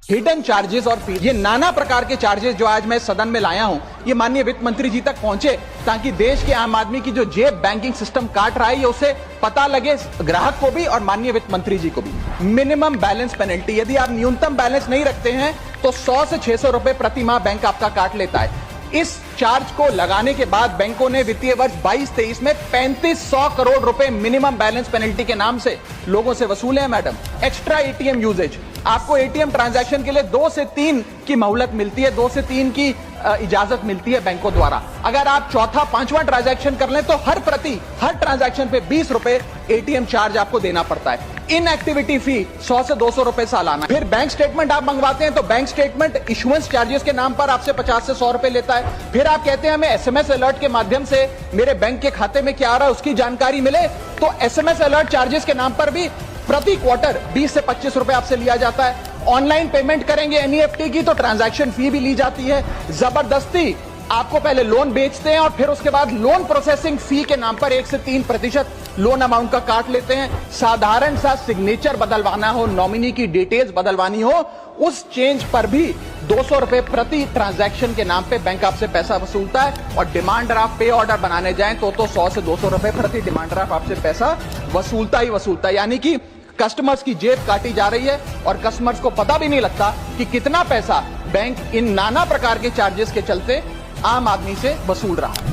Hidden charges और fees, ये नाना प्रकार के चार्जेस जो आज मैं सदन में लाया हूं, ये माननीय वित्त मंत्री जी तक पहुंचे ताकि देश के आम आदमी की जो जेब बैंकिंग सिस्टम काट रहा है ये उसे पता लगे, ग्राहक को भी और माननीय वित्त मंत्री जी को भी। मिनिमम बैलेंस पेनल्टी, यदि आप न्यूनतम बैलेंस नहीं रखते हैं तो 100 से 600 रुपए प्रति माह बैंक आपका काट लेता है। इस चार्ज को लगाने के बाद बैंकों ने वित्तीय वर्ष 22-23 में 3500 करोड़ रुपए मिनिमम बैलेंस पेनल्टी के नाम से लोगों से वसूले हैं। मैडम, एक्स्ट्रा एटीएम यूजेज, आपको एटीएम ट्रांजैक्शन के लिए 2 से 3 की मोहलत मिलती है, 2 से 3 की इजाजत मिलती है बैंकों द्वारा। अगर आप चौथा 5वां ट्रांजैक्शन कर लें तो हर ट्रांजैक्शन पे 20 रुपए एटीएम चार्ज आपको देना पड़ता है। इनएक्टिविटी फी 100 से 200 रुपए सालाना। फिर बैंक स्टेटमेंट आप मंगवाते हैं तो बैंक स्टेटमेंट इशुएंस चार्जेस के नाम पर आपसे 50 से 100 रुपए लेता है। फिर आप कहते हैं हमें एसएमएस अलर्ट के माध्यम से मेरे बैंक के खाते में क्या आ रहा है उसकी जानकारी मिले, तो एसएमएस अलर्ट चार्जेस के नाम पर भी प्रति क्वार्टर 20 से 25 रुपए आपसे लिया जाता है। ऑनलाइन पेमेंट करेंगे एनईएफटी की तो ट्रांजैक्शन फी भी ली जाती है। जबरदस्ती आपको पहले लोन बेचते हैं और फिर उसके बाद लोन प्रोसेसिंग फी के नाम पर 1 से 3% लोन अमाउंट का काट लेते हैं। साधारण सा सिग्नेचर बदलवाना हो, नॉमिनी की डिटेल्स बदलवानी हो, उस चेंज पर भी 200 रुपए प्रति ट्रांजैक्शन के नाम पे बैंक आपसे पैसा वसूलता है। और डिमांड ड्राफ्ट पे ऑर्डर बनाने जाएं तो 100 से 200 रुपए प्रति डिमांड ड्राफ्ट आपसे पैसा वसूलता ही वसूलता है। यानी कि कस्टमर्स की जेब काटी जा रही है और कस्टमर्स को पता भी नहीं लगता कि कितना पैसा बैंक इन नाना प्रकार के चार्जेस के चलते आम आदमी से वसूल रहा है।